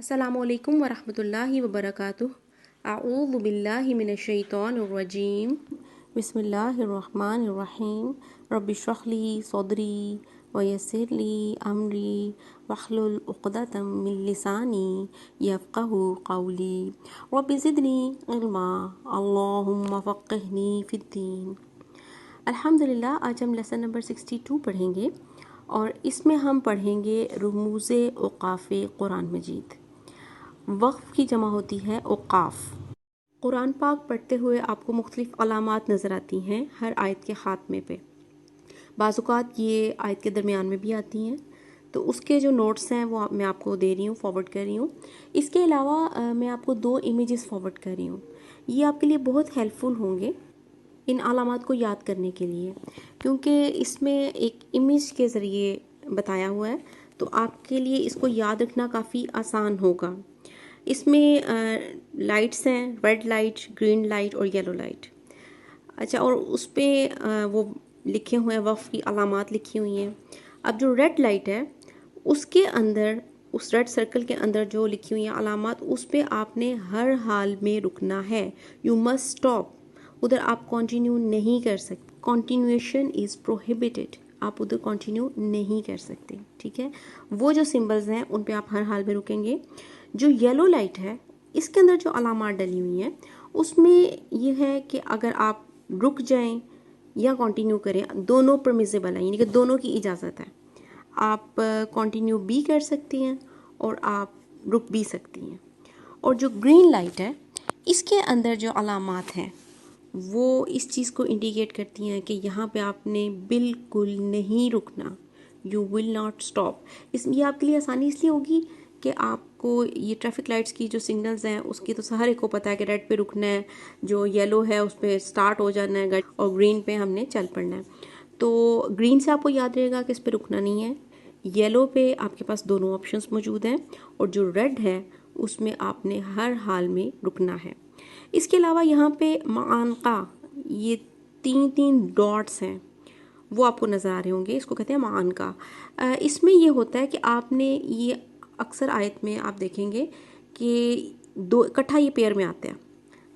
अस्सलामुअलैकुम वरहमतुल्लाहि वबरकातुह। अऊज़ु बिल्लाहि मिनश्शैतानिर्रजीम। बिस्मिल्लाहिर्रहमानिर्रहीम। रब्बिश्रह ली सदरी वयस्सिर ली अमरी वहलुल उक़दतम मिन लिसानी यफ़क़हू क़ौली। रब्बि ज़िदनी इल्मा अल्लाहुम्मा फ़क़्हिनी फ़िद्दीन। अल्हम्दुलिल्लाह, आज हम लेसन नंबर 62 पढ़ेंगे और इसमें हम पढ़ेंगे रुमूज़े औक़ाफ़े कुरान मजीद। वक़्फ़ की जमा होती है औक़ाफ़। कुरान पाक पढ़ते हुए आपको मुख्तलिफ़ अलामात नज़र आती हैं हर आयत के ख़ात्मे पे। बाज़-औक़ात ये आयत के दरमियान में भी आती हैं, तो उसके जो नोट्स हैं वो मैं आपको दे रही हूँ, फॉरवर्ड कर रही हूँ। इसके अलावा मैं आपको 2 इमेजेस फॉरवर्ड कर रही हूँ। ये आपके लिए बहुत हेल्पफुल होंगे इन अलामात को याद करने के लिए, क्योंकि इसमें एक इमेज के ज़रिए बताया हुआ है, तो आपके लिए इसको याद रखना काफ़ी आसान होगा। इसमें लाइट्स हैं, रेड लाइट, ग्रीन लाइट और येलो लाइट। अच्छा, और उस पर वो लिखे हुए हैं, वक़्फ़ की अलामात लिखी हुई हैं। अब जो रेड लाइट है उसके अंदर, उस रेड सर्कल के अंदर जो लिखी हुई हैं अलामात, उस पर आपने हर हाल में रुकना है। You must stop. उधर आप कंटिन्यू नहीं कर सकते। Continuation is prohibited. आप उधर कंटिन्यू नहीं कर सकते, ठीक है। वो जो सिंबल्स हैं उन पे आप हर हाल में रुकेंगे। जो येलो लाइट है इसके अंदर जो अलामात डली हुई हैं उसमें ये है कि अगर आप रुक जाएं या कंटिन्यू करें, दोनों परमिसिबल है, यानी कि दोनों की इजाज़त है। आप कंटिन्यू भी कर सकती हैं और आप रुक भी सकती हैं। और जो ग्रीन लाइट है इसके अंदर जो अलामात हैं वो इस चीज़ को इंडिकेट करती हैं कि यहाँ पे आपने बिल्कुल नहीं रुकना। You will not stop. ये आपके लिए आसानी इसलिए होगी कि आपको ये ट्रैफिक लाइट्स की जो सिग्नल्स हैं उसकी तो हर एक को पता है कि रेड पे रुकना है, जो येलो है उस पर स्टार्ट हो जाना है और ग्रीन पे हमने चल पड़ना है। तो ग्रीन से आपको याद रहेगा कि इस पर रुकना नहीं है। येलो पे आपके पास दोनों ऑप्शंस मौजूद हैं और जो रेड है उसमें आपने हर हाल में रुकना है। इसके अलावा यहाँ पे मानका, ये 3 डॉट्स हैं वो आपको नज़र आ रहे होंगे, इसको कहते हैं मानका। इसमें ये होता है कि आपने ये अक्सर आयत में आप देखेंगे कि दो इकट्ठा ये पेयर में आते हैं।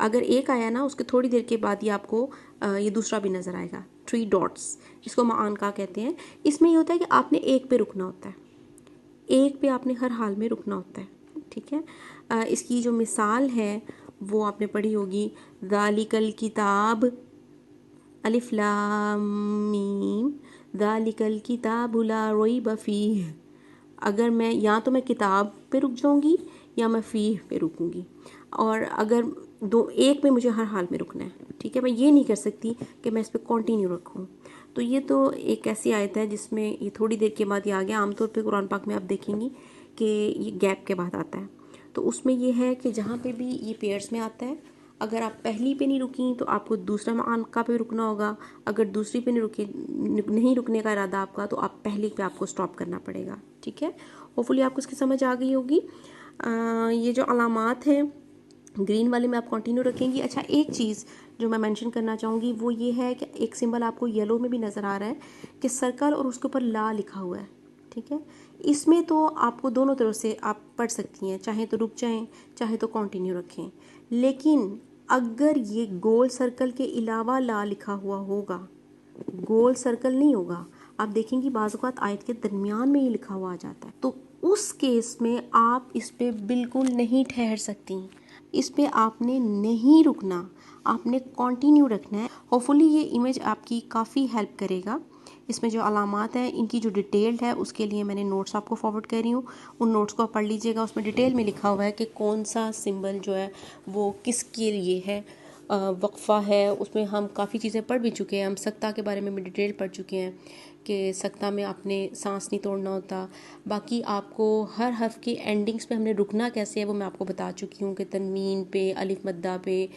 अगर एक आया ना, उसके थोड़ी देर के बाद ये आपको ये दूसरा भी नज़र आएगा, 3 डॉट्स, जिसको मानका कहते हैं। इसमें ये होता है कि आपने एक पे रुकना होता है, एक पे आपने हर हाल में रुकना होता है, ठीक है। इसकी जो मिसाल है वो आपने पढ़ी होगी, ज़ालिकल किताब, अलिफ लाम मीम, ज़ालिकल किताबु ला रैब फीह। अगर मैं या तो मैं किताब पे रुक जाऊंगी या मैं फीह पे रुकूंगी, और अगर दो एक पे मुझे हर हाल में रुकना है, ठीक है। मैं ये नहीं कर सकती कि मैं इस पर कंटिन्यू रखूं। तो ये तो एक ऐसी आयत है जिसमें ये थोड़ी देर के बाद ये आ गया। आमतौर पे कुरान पाक में आप देखेंगी कि ये गैप के बाद आता है, तो उसमें ये है कि जहाँ पे भी ये पेयर्स में आता है, अगर आप पहली पे नहीं रुकी तो आपको दूसरा मानका पे रुकना होगा। अगर दूसरी पे नहीं रुकने का इरादा आपका, तो आप पहली पे आपको स्टॉप करना पड़ेगा, ठीक है। होपफुली आपको इसकी समझ आ गई होगी। ये जो अलामात हैं ग्रीन वाले में आप कंटिन्यू रखेंगी। अच्छा, एक चीज़ जो मैं मेंशन करना चाहूँगी वो ये है कि एक सिंबल आपको येलो में भी नज़र आ रहा है कि सर्कल, और उसके ऊपर ला लिखा हुआ है, ठीक है। इसमें तो आपको दोनों तरफ से आप पढ़ सकती हैं, चाहे तो रुक जाएं चाहे तो कंटिन्यू रखें। लेकिन अगर ये गोल सर्कल के अलावा ला लिखा हुआ होगा, गोल सर्कल नहीं होगा, आप देखेंगी बाज़ औक़ात आयत के दरमियान में ये लिखा हुआ आ जाता है, तो उस केस में आप इस पे बिल्कुल नहीं ठहर सकती। इस पे आपने नहीं रुकना, आपने कंटिन्यू रखना है। होपफुली ये इमेज आपकी काफ़ी हेल्प करेगा। इसमें जो अलामात हैं इनकी जो डिटेल्ड है उसके लिए मैंने नोट्स आपको फॉरवर्ड कर रही हूँ। उन नोट्स को आप पढ़ लीजिएगा, उसमें डिटेल में लिखा हुआ है कि कौन सा सिंबल जो है वो किसके लिए है। वक्फ़ा है, उसमें हम काफ़ी चीज़ें पढ़ भी चुके हैं। हम सख्ता के बारे में भी डिटेल पढ़ चुके हैं कि सख्ता में आपने सांस नहीं तोड़ना होता। बाकी आपको हर हर्फ की एंडिंग्स पे हमने रुकना कैसे है वो मैं आपको बता चुकी हूँ कि तनवीन पे, अलिफ मद्दा पे,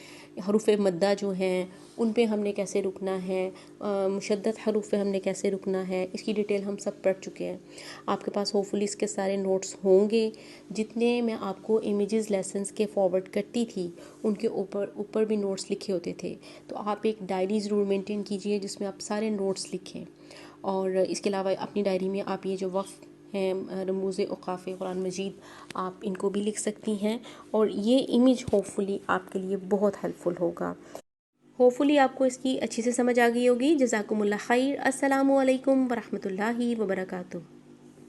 हरूफ मद्दा जो हैं उन पे हमने कैसे रुकना है, मुशद्दद हरूफ पे हमने कैसे रुकना है, इसकी डिटेल हम सब पढ़ चुके हैं। आपके पास होपफुली इसके सारे नोट्स होंगे। जितने मैं आपको इमेजेस लेसन्स के फॉरवर्ड करती थी उनके ऊपर भी नोट्स लिखे होते थे, तो आप एक डायरी ज़रूर मेंटेन कीजिए जिसमें आप सारे नोट्स लिखें। और इसके अलावा अपनी डायरी में आप ये जो वक़्फ़ हैं रमूज़ औक़ाफ़ कुरान मजीद, आप इनको भी लिख सकती हैं और ये इमेज होपफुली आपके लिए बहुत हेल्पफुल होगा। होपफुली आपको इसकी अच्छी से समझ आ गई होगी। जज़ाकुमुल्लाह खैर। अस्सलामु अलैकुम वरहमतुल्लाहि वबरकातुहू।